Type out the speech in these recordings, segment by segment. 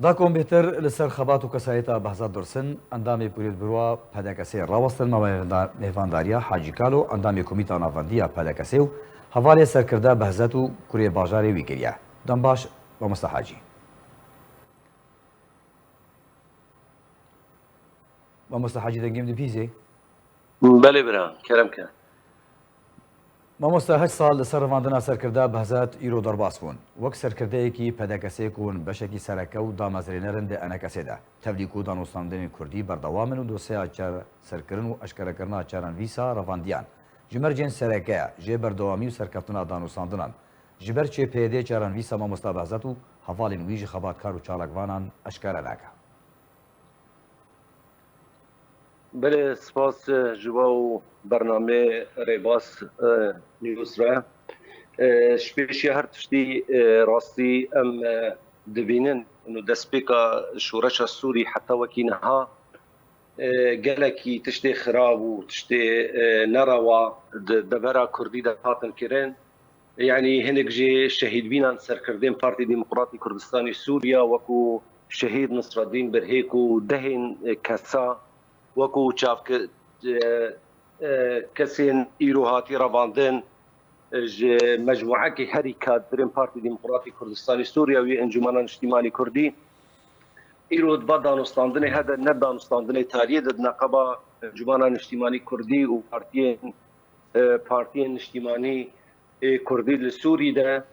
داکۆم بێتر لەسەر خەبات و کەسایەتە بەهزاد درسن ئەندامی پولێت برووە پەدەکەسێ ڕاوەستن مێڤانداریە حاجیکال و ئەندامی کۆمیتا ناڤەندیە پەدەکەسێ و هەواڵێ سەرکردە بەهزەت و کوڕێ باژارێ ویگریە دەم باش مامۆستا حاجی مامۆستا حاجی دەنگێم دپیزێ بەێ برا کەرەمکە مامۆستا 8 ساڵ لەسەر ڕەواندنا سەرکردا بەهزات ئیرۆ دەرباس بوون وەک سەرکردەیەکی پەدەکەسێک بوون بەشێکی سەرەکە و دامەزرێنەرن دە ئەنەکەسێدا تەبلیغ و دانوستاندنی کوردی بەردەوامن و دۆسەیە سەرکردن و ئەشکەرەکردنا چاران ویسا ڕەواندیان ژمەرجێن سەرەکەیە ژێ بەردەوامی و سەرکەوتنا دانوستاندنان ژبەر چێ پێدێ چاران ویسا مامۆستا بەهزەت و هەواڵین ویژی خەباتکار و چالاکوانان ئەشکارە ناکە بله سپاس جوا و برنامه ریباس نیوزرا شپیشی هر تشتی راستی ام دبینن انو دسپیکا شورش سوری حتی وکینها گلکی تشتی خراب و تشتی نروا دبرا کردی دهاتن کرن يعني هنك جي شهيد بينا سركردين بارتي ديمقراطي كردستاني سوريا وكو شهيد نصر الدين برهيكو دهن كسا وكو شاف كسين إيروهاتي رافاندن مجموعة كي هري كادرين بارتي ديمقراطي كردستاني سوريا وانجمانا اجتماعي كردي إيرو دبادان استاندني هذا ندان استاندني تاليه دد نقبة انجمانا اجتماعي كردي وبارتيين اجتماعي كردي لسوري ده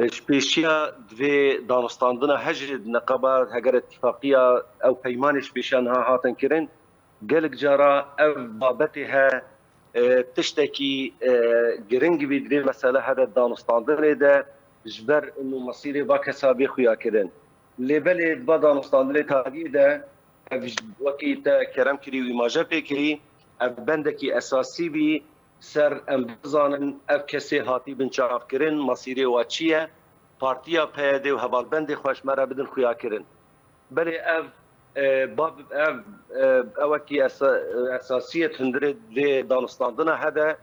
شبيشيا دوی دانستاندنا هجر نقبة هجر اتفاقية أو بيمان شبيشانها هاتن كرن قالك جارا أو بابتها تشتكي جرنج بيدري مسألة هذا دانستاندنا ده جبر إنه مصيري باك حسابي خويا كرن لبلد بدانستاندنا تاجي ده وكيتا كرم كري وإماجة بكري بندكي أساسي بي سر ام بزانن اف کسی هاتی بنچاف کرن مسیری واچیه پارتیا پیاده و هوالبند خوشمره بدن خویا کرن بله اف باب اف اوکی اساسیت هندره دی دانستاندنا هذا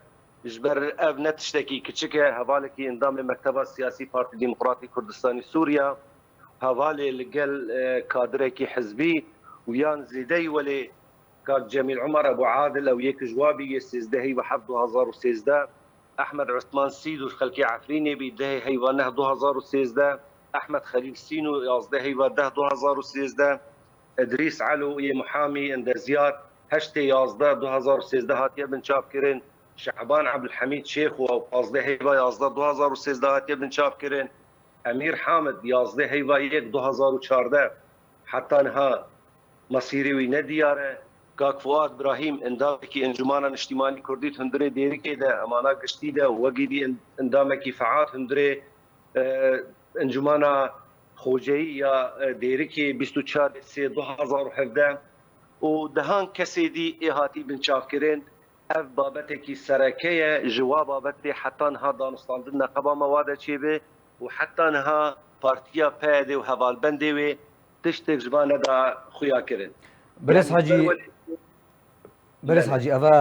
جبر اف نتشتكي كتشكه هوالكي اندام مكتب السياسي بارتي ديمقراطي كردستاني سوريا هوالي لقل كادريكي حزبي ويان زيدي ولي كان جميل عمر ابو عادل او يك جوابي يستزدهي وحب 2013 احمد عثمان سيدو خلكي عفريني بيدهي هيوانه 2013 احمد خليل سينو يازدهي وده 2013 ادريس علو يا محامي اندزيات هشتي يازده 2013 هاتيه بن شابكرين شعبان عبد الحميد شيخ وازدهي يازده 2013 هاتيه بن شابكرين امير حامد يازدهي ويك 2014 حتى انها مصيري وندياره كاك فؤاد ابراهيم اندامكي انجمانا اجتماعي كردي هندري ديريكي ده امانه قشتي ده وقيدي اندامكي فعات هندري انجمانا خوجي يا ديريكي 24 سي 2017 ودهان كسيدي اهاتي بن شافكرين اف بابتكي سركيه جواب بابتي حتى انها دانستاندنا قبا مواد شيبه وحتى انها بارتيا بادي وهوالبندي تشتك جبانه دا خويا كرين برس حاجی ئەوە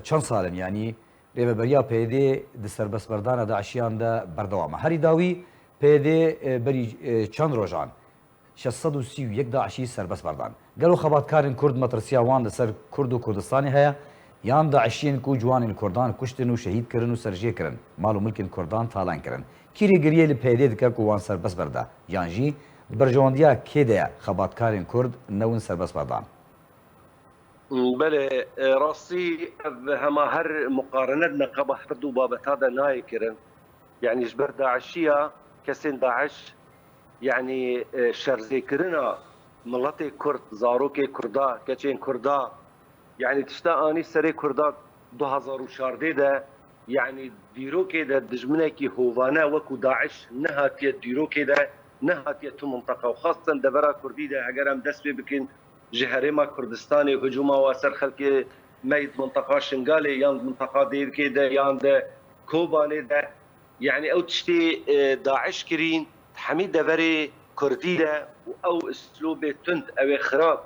چەند ساڵن ینی ڕێبەبەریا پێدێ دەسەربەسبەردانە داعشیاندا بەردەوامە هەری داوی پێدێ بەری چەند ڕۆژان 631 داعشی سەربەسبەردان گەل و خەباتکارن کورد مەترسیاوان لەسەر کورد و کوردستانی هەیە یان داعشیین و جوانین کوردان کوشتن و شەهیدکردن و سەرژێکردن ماڵ و ملکن کوردان تاڵانکردن کیری گریە لە پێدێ دکە وان سەربەسبەردا یانژی بەرژەوەندیا کێدەیە خەباتکارین کورد نەون سەربەسبەردان بله راسي هما هر مقارنة نقبة حردو بابت هذا نايكرن يعني جبر داعشية كسين داعش يعني شرزيكرنا ملتي كرد زاروكي كردا كچين كردا يعني تشتا اني سري كردا 2014 ده يعني ديروكي ده دجمنكي هوفانا وكو داعش نهاتي ديروكي ده نهاتي تو منطقة وخاصة دبرا كردي ده اگر هم دست بكن جهرما كردستاني هجوما واسر خلقي ميت منطقة شنغالي يان منطقة دير كده يان ده كوباني ده يعني او تشتي داعش كرين حميد دبري كردي ده او اسلوب تند او خراب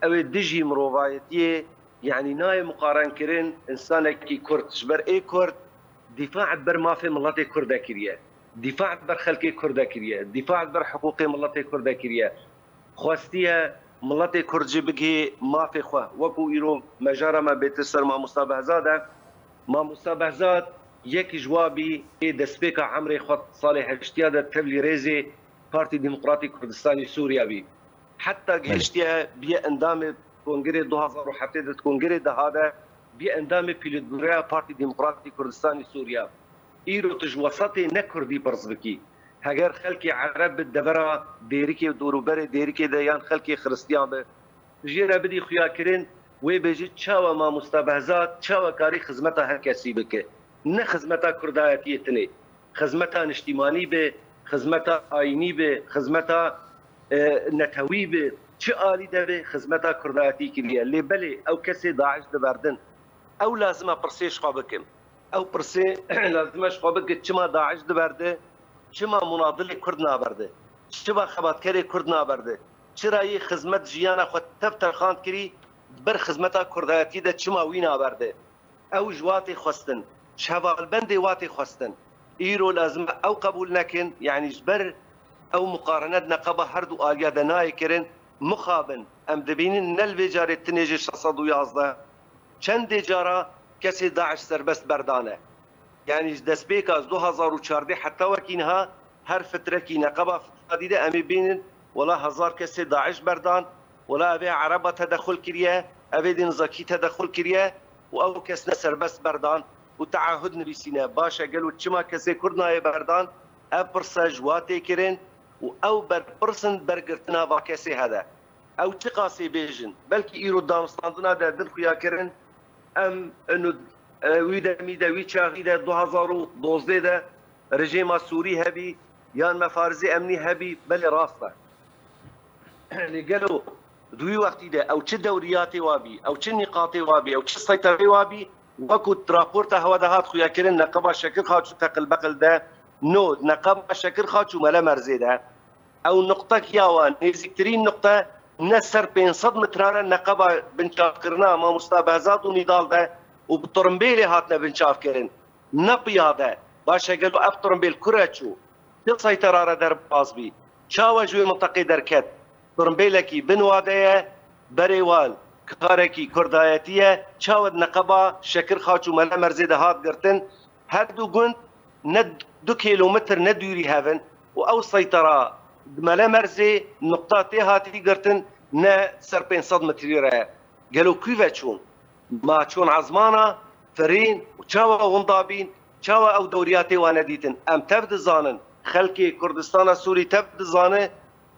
او دجي مروفايتيه يعني ناي مقارن كرين انسان كي كرد جبر اي كرد دفاع بر ما في ملاتي كرده كريه دفاع بر خلقی کرد کریه، دفاع بر حقوق ملت کرد کریه. خواستیه ملت کرد بگی مافی خو وکو ایرو مجاره ما بیت سر ما مستبهزاده ما مستبهزاد یک جوابی دسپیک عمر خود سال 80 تبلی ریزی پارتی دموکراتی کردستانی سوریا بی حتی گشتیه بیا اندام کنگره 2007 کنگره دهاده بیا اندام پیلتبوریا پارتی دموکراتی کردستانی سوریا ایرو تجوسطی نکردی پرزبکی هگر خلکی عرب دبرا دیریکی دوروبر دیریکی دیان خلکی خرستیان به جیره بدی خویا کرن وی بجید چاوا ما مستبهزات چاوا کاری خدمتا هر کسی بکه نه خدمتا کردایتیت نه خدمتا اجتماعی به خدمتا آینی به خدمتا نتوی به چه عالی ده به خدمتا کردایتی کلیه لی بله او کسی داعش دبردن او لازمه پرسیش خواه بکم او پرسی لازمش خواه بکه چما داعش دبرده چما مناضل کرد نابرده چما خباتکر کرد نابرده چرا یه خدمت جیانا خود تفتر خاند کری بر خدمتا کردایتی ده چما وی نابرده او جواتی خواستن شوال بندی واتی خواستن ایرو لازم او قبول نکن یعنی جبر او مقارنت نقبه هر دو آلیا دنای کرن مخابن ام دبینین نل ویجاره تنیجی 611 چند جارا کسی داعش سربست بردانه یعنی دست بیک از 2014 حتی وکینها هر فتره کی نقبه فتادیده امی بینن ولا هزار کسی داعش بردان ولا ابي عربه تدخل كريه ابي دنزاكي تدخل كريه او كسنا سربس بردان وتعهد نبي سينا باشا قالوا تشما كسي كردنا بردان ابرساج واتي كرين او برسن برغرتنا باكسي هذا او تقاسي بيجن بلكي ايرو دانستاندنا دا دل خويا كرين ام انه ويدا ميدا ويتشا غيدا 2012 دا رجيم سوري هبي يان مفارزي امني هبي بل راسته اللي قالوا دوی وقتی ده او چه دوریاتی وابی او چه نقاطی وابی او چه سیطره وابی وکو راپورت هوا دهات خویا کرن نقبه شکر خاچو تقل بقل ده نو نقبه شکر خاچو ملا مرزی ده او نقطه کیاوان نزیکترین نقطه نسر 500 متراره نقبه بنچاف کرنا ما مستبهزات و نضال ده و بطرمبیل هاتنا بنچاف کرن نپیا ده باشه قلو اب طرمبیل کره چو چه سیطره در باز بی چاوه جوی منطقه درکت طرمبيلكي بنوادية بريوال كاركي كردايتية شاود نقبة شكر خاچو ملا مرزيده هات قرتن هردو قند ند 2 كيلومتر ندوري هافن او سيطرة ملا مرزي نقطاتي هاتي قرتن نا سر 500 متر قالوا كيف تشون ما تشون عزمانا فرين وشاوا غنضابين شاوا او دورياتي وانا ديتن ام تبد زانن خلقي كردستان سوري تبد زانه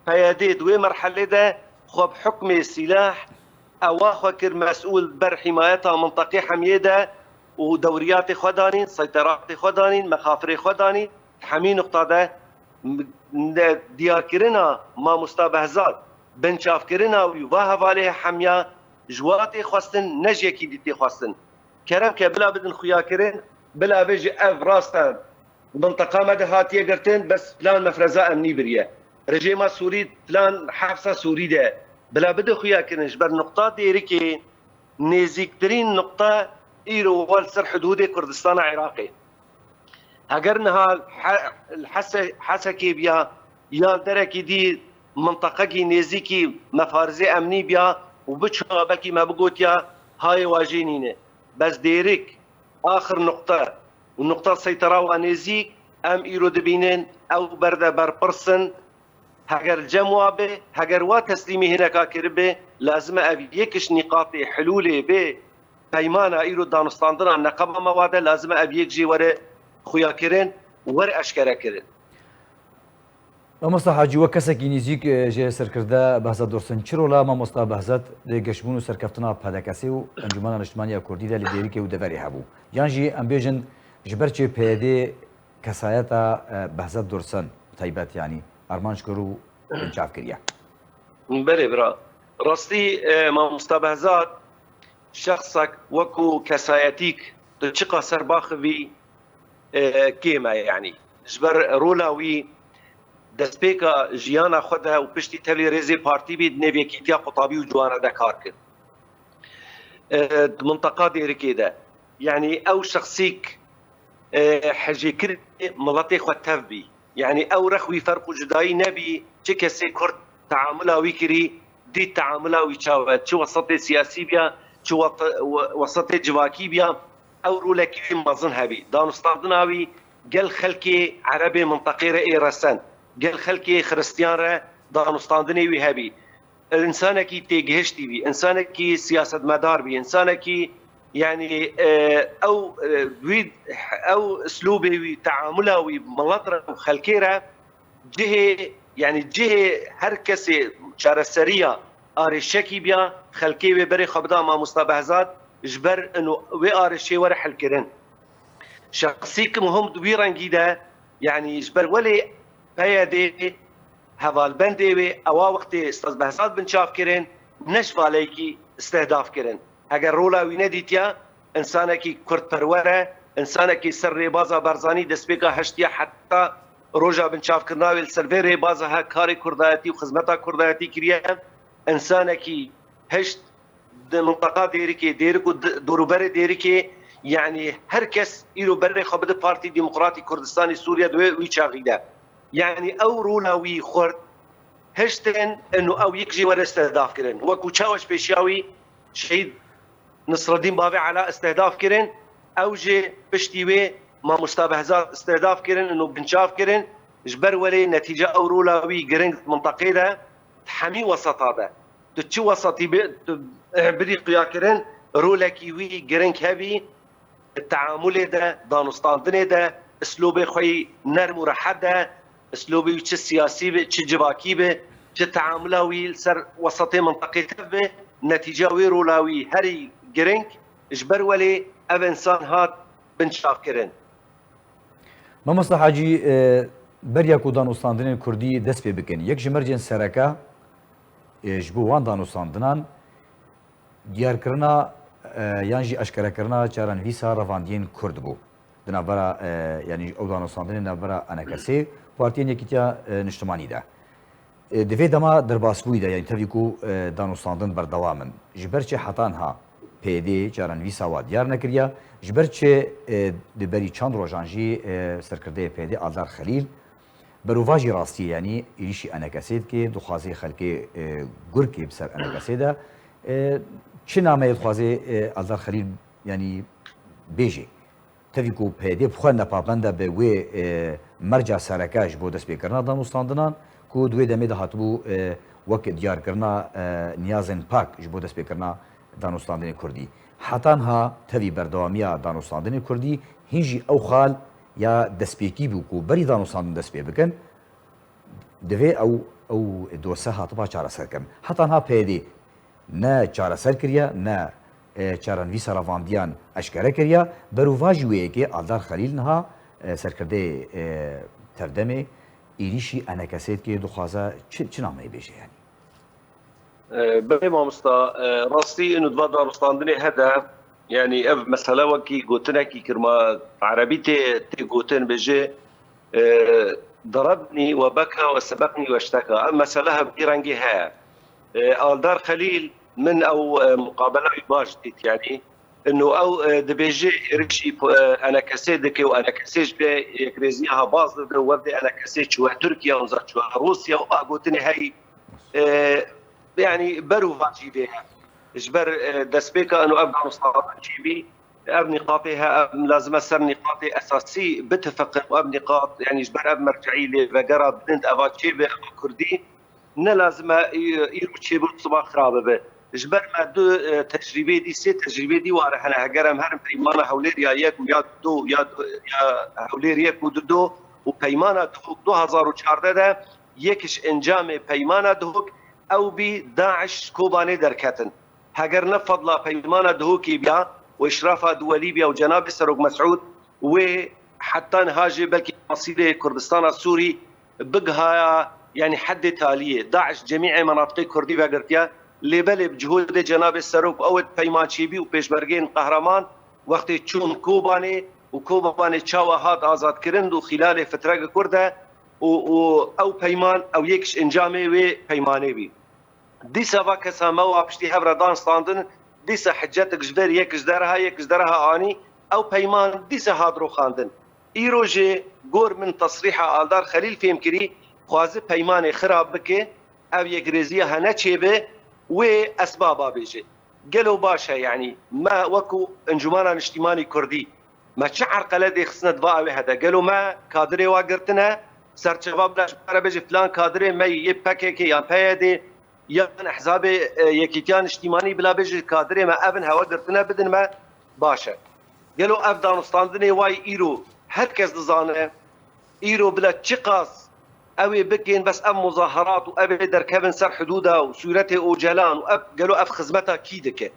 فيادي دوي مرحلة ده خب حكم السلاح أواخر مسؤول بر حمايتها منطقة حميدة ودوريات خدانين سيطرات خدانين مخافر خدانين حمي نقطة ده ديار كرنا ما مستبهزات بنشاف كرنا ويواهب عليه حمية جواتي خواستن نجي كيدتي خواستن كرم كبلا بدن خويا كرن بلا بيجي اف راستان منطقة مدهاتية قرتين بس فلان مفرزة أمني بريه رژیم سوری فلان حفصه سوری ده بلا بده خویا کنش بر نقطه دیری که نزدیکترین نقطه ایرو وال سر حدود کردستان عراقی اگر نها حسکی بیا یا درکی دی منطقه کی نزدیکی مفارزه امنی بیا و بچه بلکی ما بگوت یا های واجینینه بس دیرک آخر نقطه و نقطه سیطره و نزدیک ام ایرو دبینن او برده بر پرسن هاگر جمع به هاگر وا تسلیمی هناك کربه لازم ابي يكش نقاط حلول به پیمان ایرو دانستاندنا نقبه مواده لازم ابي يك جي وره خويا كرن ور اشكره كرن مامۆستا حاجی وە کەسێکی نزیک ژێ سەرکردە بەهزات دۆرسن چرۆلا مامۆستا بەهزات گەشتبوون و سەرکەوتنا پادەکەسی و ئەنجومەنە نیشتیمانیە کوردیدا لە دێریکێ و دەڤەری هەبوو یانژی ئەم بێژن ji ber çê pêdê kesayeta Behzat Dorsan taybet yanî armanc kir û binçav kiriye. Berê bira rastî mamosta Behzat şexsek wekû kesayetîk di çiqa serbaxivî kêm e yanî ji ber rola wî destpêka jiyana xwe de û piştî tevlî rêzê partî bî nevêkîtiya qutabî û ciwana de kar kir. Di minteqa dêrikê de yanî ew şexsîk حجي كرد ملطي خو تفبي يعني او رخوي فرق جداي نبي تشكسي كرد تعاملها ويكري دي تعاملها ويشاوت شو وسط سياسي بيا شو وسط جواكي بيا او رولكي مازن هبي دانستاندناوي قال خلكي عربي منطقي رأي رسن قال خلكي خريستيان را دانستاندني وهبي انسانكي تيجهشتي بي انسانكي سياسه مدار بي انسانكي يعني او او اسلوبي تعامله وملطره وخلكيره جهه يعني جهه هركسي شارسريه ارشكي بيا خلكي بري خبدا ما مستبهزات جبر انه وي ارشي ورح الكرن شخصيك مهم دويران جيدا يعني جبر ولي بيدي هذال بندي او وقت استبهزات بنشاف كرن نشف عليكي استهداف كرن اگر رولا وينديتيا انسانكي كرت پروره انسانكي سر بازا برزاني دسبيكا هشتيا حتى روجا بنشاف كرناوي السرفير بازا ها كاري كردايتي وخدمتا كردايتي كريا انسانكي هشت منطقه ديريكي ديركو دوروبر ديريكي يعني هركس إلو بري خبد بارتي ديمقراطي كردستاني سوريا دوي ويشاغيدا يعني او رولا وي خرد هشتن انه او يكجي ورا استهداف كرن وكو تشاوش بيشاوي شهيد نصر الدين بابي على استهداف كرن او جي بشتيوي ما مستبهزات استهداف كرن انه بنشاف كرن جبر ولي نتيجه او رولاوي جرينج منطقه ده تحمي وسط هذا تشو وسطي بدي قيا كرن رولكيوي جرينج هبي التعامل ده دانستاندنه ده اسلوب خوي نرم ورحده اسلوبي تش سياسي تش جباكي به تش تعاملاوي سر وسطي منطقه تبه نتيجه ويرولاوي هري جرينج جبر ولي اب انسان هات بنشاف كرن ما مصلحاجي بريا كو دانستاندنين كردي دس بي بكن يك جمرجن سركا جبو وان دانستاندنان ديار كرنا يانجي اشكرا كرنا چاران ويسا رواندين كرد بو دنابرا يعني او دانستاندنين نابرا انا كسي پارتيين يكيتيا نشتماني ده دوی دما درباس بوده یعنی تفیکو دانستاندن بردوامن جبرچه حتانها پیدی جارن ویسا و دیار نکریا جبرچه دبری چند روزانجی سرکرده پیدی آذر خلیل بروواجی راستی یعنی ایشی انکسید که دخوازی خلکی گرکی بسر انکسیده چه نامه دخوازی آذر خلیل یعنی بیجی تفیکو پیدی بخواه نپابنده به وی مرجع سرکاش بود دست بکرنا دانستاندنان کو دوی دمه ده هاتبو وک دیار کرنا نیازن پاک جبو دست بکرنا دانستاندن کردی حتان ها توی بردوامیا دانستاندن کردی هنجی او خال یا دست بکی بو کو بری دانستاندن دست بکن دوی او دوسه هاتبا چاره سر کم حتان ها پیدی نه چاره سر کریا نه چارن وی سراواندیان اشکره کریا برواج وی که آذر خلیل نه سرکرده تردمه ایریشی انکسید که دخوازه چه نامه بیشه یعنی؟ بله مامستا راستی انو دوا دانستاندنی هدا يعني اف مسألة وكي قوتنا كي كرما عربي تي قوتن بجي ضربني وبكى وسبقني واشتكى اما مسألة بيرانجي ها آلدار خليل من او مقابلة باش ديت يعني انه او دبيجي ريشي انا كسيدك وانا كسيج كريزيها باز ودي انا كسيج شو تركيا ونزرت شو روسيا وقوتني هاي يعني برو فاجي بها اجبر دسبيكا انه ابدا مصطلحات جيبي اب نقاطها لازم اسر نقاطي اساسي بتفق واب نقاط يعني اجبر اب مرجعي لفقره بنت افاتشي كردي نه لازم يروتشي بالصباح خرابه به اجبر ما دو تجربه دي سي تجربه دي واره انا هجرم هرم بيمانه حولير ياك ويا دو يا حولير ياك ودو وبيمانه 2014 ده يكش انجام بيمانه دهوك او بي داعش كوباني دركتن هجر نفضل بيمانه دهوكي بيا واشرافها دول ليبيا وجناب السروق مسعود وحتى نهاجي بلكي مصير كردستان السوري بقها يعني حد تاليه داعش جميع مناطق كردي بقرتيا لبل بجهود جناب السروق او بيمان شيبي وبيشبرجين قهرمان وقت تشون كوباني وكوباني تشاوا هات ازاد كرند وخلال فتره كرده او بيمان او يكش انجامي و بيماني بي دي سافا كسامه وابشتي هبردان ستاندن دي حجتك جدر يكش درها اني او بيمان دي هادرو خاندن ایروژه گور من تصریح آلدار خلیل فهم کری خوازه پیمان خراب بکه او یک رزیه هنه چه به و اسبابا بیجه قالوا باشا يعني ما وكو انجمان اجتماعي كردي ما شعر قلد خصنا دفاع هذا قالوا ما كادري واقرتنا صار شباب لاش بيجي فلان كادري ما يبكك يا بيدي يا احزاب يكيتيان اجتماعي بلا بيجي كادري ما ابن هوا قرتنا بدن ما باشا قالوا افغانستان واي ايرو هركز دزانه ايرو بلا تشقاص اوي بكين بس ام مظاهرات وابي دركبن سر حدودها وسورته وجلان قالوا اف خدمتها كيدك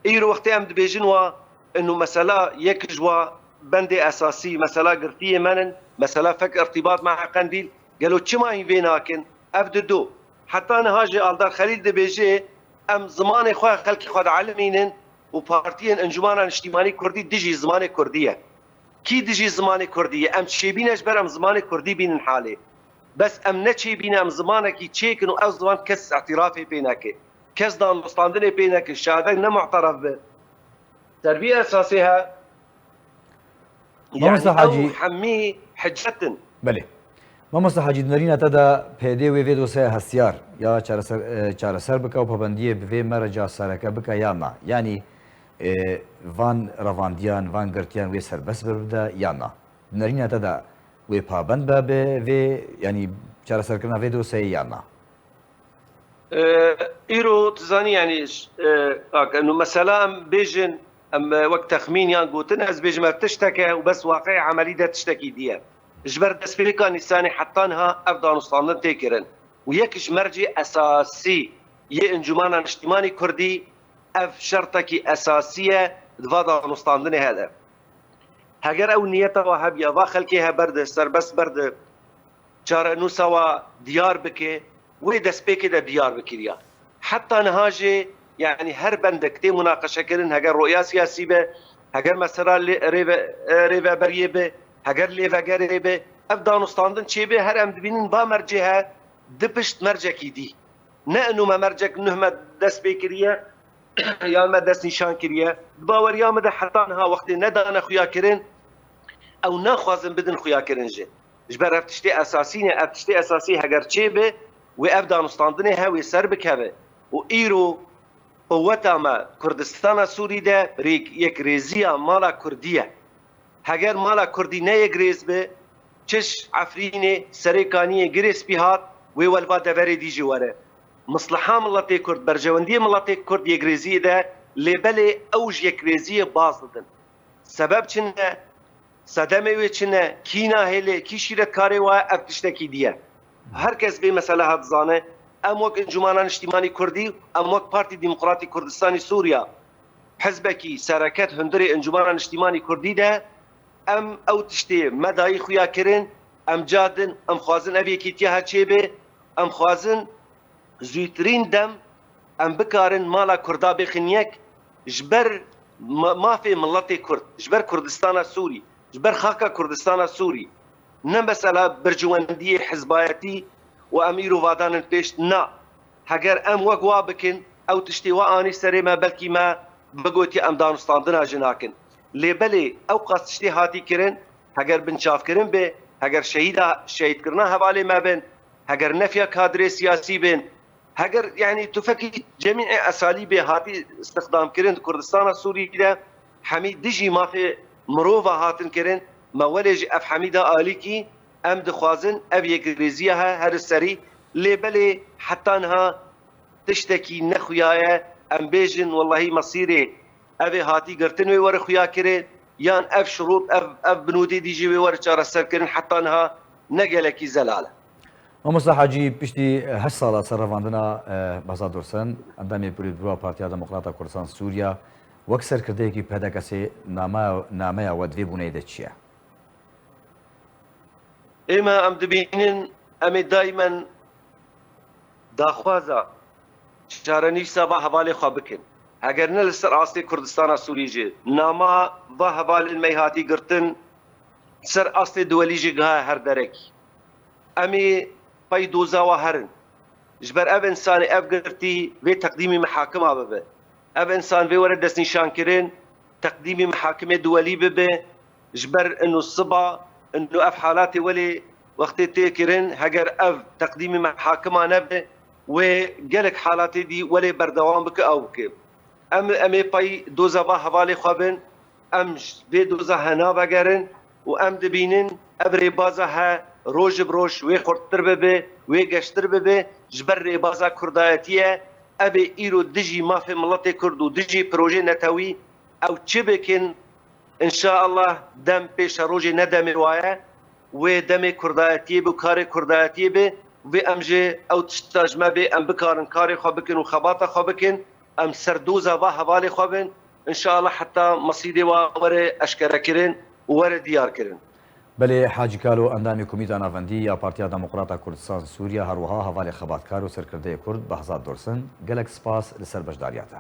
ايرو وقت ام دبيجنوا انه مساله يكجوا بندي اساسي مساله قرتيه منن مساله فك ارتباط مع قنديل قالوا تشما ينفيناكن افددو حتى انا هاجي الدار خليل دبيجي ام زمان خو خلق خد علمين وبارتيين انجمان اجتماعي كردي دجي زمان كرديه كي دجي زمان كرديه ام شيبينش برام زمان كردي بين حاله بس ام نچی بینم زمانکی چیکن و از زمان کس اعترافی بینکه کس دانستاندنی بینکه شهاده نمعترف به تربیه اساسیها يعني او حمی حجتن بله ما مصلحه جدنرین تدا پیده و ویدو سه هستیار یا چاره سر بکا و پابندیه به مرجع سرکه بکا یا نه یعنی وان رواندیان وان گرتیان و سر بس برده یا نه نرین تدا و پابند به و یعنی چاره سر کردن ویدو سه یا نه ایرو تزانی یعنی انه مثلا بیجن ام وقت تخمین یان گوتن از بیجم تشتکه و بس واقع عملی ده تشتکی دیه جبر دست پیکا نسانی حتانها افغانستان تکرن و یکش مرجع اساسی یه انجمان اجتماعی کردی اف شرطکی اساسیه افغانستان هذا هاگر او نیت و هبیا و خلکی ها برد سر بس برد چاره نو سوا دیار بکه و دست پیک ده دیار بکریا حتی نهاجه يعني هر بندكتي مناقشه كرن هاگر رؤيه سياسي به هاگر مثلا ريفا بريه به هاگر ليفا غري به افغانستان چي به هر ام دبين با مرجها دبشت مرجكي دي نانو ما مرجك نهمه دست بكريه يا ما دست نشان كريه باور يا مد حتى انها وقت ندان خويا كرن او ناخذن بدن خويا كرنجه جبر افتشتي اساسيه افتشتي اساسي هاگر چي به و افغانستان هاوي سربك هبه و ايرو قوتا ما کردستان سوری ده یک ریزیا مالا کردیه هگر مالا کردی نه یک ریز به چش عفرینه سرکانیه گریس بیهات وی والبا دوری دی جواره مصلحه ملت کرد برجواندی ملت کرد یک ریزی ده لبل اوج یک ریزی باز دادن سبب چنه صدمه وی چنه کینا هله کی شیرت کاری و افتشتکی دیه هر کس به مسئله هات زانه ام وك انجمان اجتماعي كردي ام وك بارتي ديمقراطي كردستاني سوريا حزبكي سركات هندري انجمان اجتماعي كردي ده ام او تشتي مداي خويا كرين ام جادن ام خوازن ابي كيتيها تشيبه ام خوازن زويترين دم ام بكارن مالا كردا بخنيك جبر ما في ملتي كرد جبر كردستان السوري جبر خاكا كردستان السوري نمسألة برجواندية حزبايتي واميرو وادان البيش نا هاگر ام وقوا بكن او تشتي واني سري ما بلكي ما بقوتي ام دانستاندنا جناكن لبلي او قاس تشتي هاتي كرن هاگر بنشاف كرن به هاگر شهيد كرنا هوالي ما بين هاگر نفيا كادري سياسي بين هاگر يعني تفكي جميع اساليب هاتي استخدام كرن كردستان السوري ده حميد دجي ما في مروفا هاتن كرن ما ولج اف حميده اليكي ام دخوازن اب یک ریزیها هر سری لبلی حتی انها تشتکی نخویایه ام بیجن والله مصیره ابي هاتی گرتن وی ور خویا کرد یان اف شروط اف بنودی دیجی وی ور چاره سر کرن حتی انها نگلکی زلاله مصلح حاجی پشتی 8 ساله سرواندنا بازادورسن اندامی پولیتبرو پارتیا دموکراتا کردستان سوریا وەک سەرکردەیەکی پێدەکەسێ نامەیە وە دوێ بوونەی دەچیە ئێمە ئەم دەبینن ئەمێ دایمەن داخوازە چارەنویسە با هەواڵێ خوا بکەن ئەگەر نە لەسەر ئاستی کوردستانە سووریژێ ناما با هەواڵن مەی هاتی گرتن سەر ئاستی دووەلیژی گەها هەر دەرەکی ئەمێ پەی دۆزاوە هەرن ژبەر ئەv ئینسانی ئەv گرتی vê teqdîmê mihakima bibe ev insan vê were destnîşankirin teqdîmê mihakimê duwelî bibe جبر انه الصبا انه اف حالاتي ولي وقت تيكرن هجر اف تقديم محاكمه نبه وقالك حالاتي دي ولي بردوام بك او بك امي باي دوزا با حوالي خوابن امش بي دوزا هنا بگرن و ام دبینن ابری بازا ها روج بروش وی خورتر ببه وی گشتر ببه جبر ری بازا کردایتیه ابی ایرو دجی مافی ملت کرد و دجی پروژه نتوی او چه بکن ان شاء الله دم پیش روج ندم وایه و دم کردایتیه بو کار کردایتیه به و امجه او تشتاجمه به ام بکارن کاری خواه بکن و خباتا خواه بکن ام سردوزا با حوالی خوابن ان شاء الله حتى مصيدي وره اشكره كرن وره ديار كرن بله حاجی کالو اندامی کمیته نافندی یا پارتیا دموکراتا کردستان سووریا هەروەها هەواڵی خەباتکار و سەرکردەیە کورد بە هەزار دۆرسن گەلک سپاس لەسەر بەشداریاتە.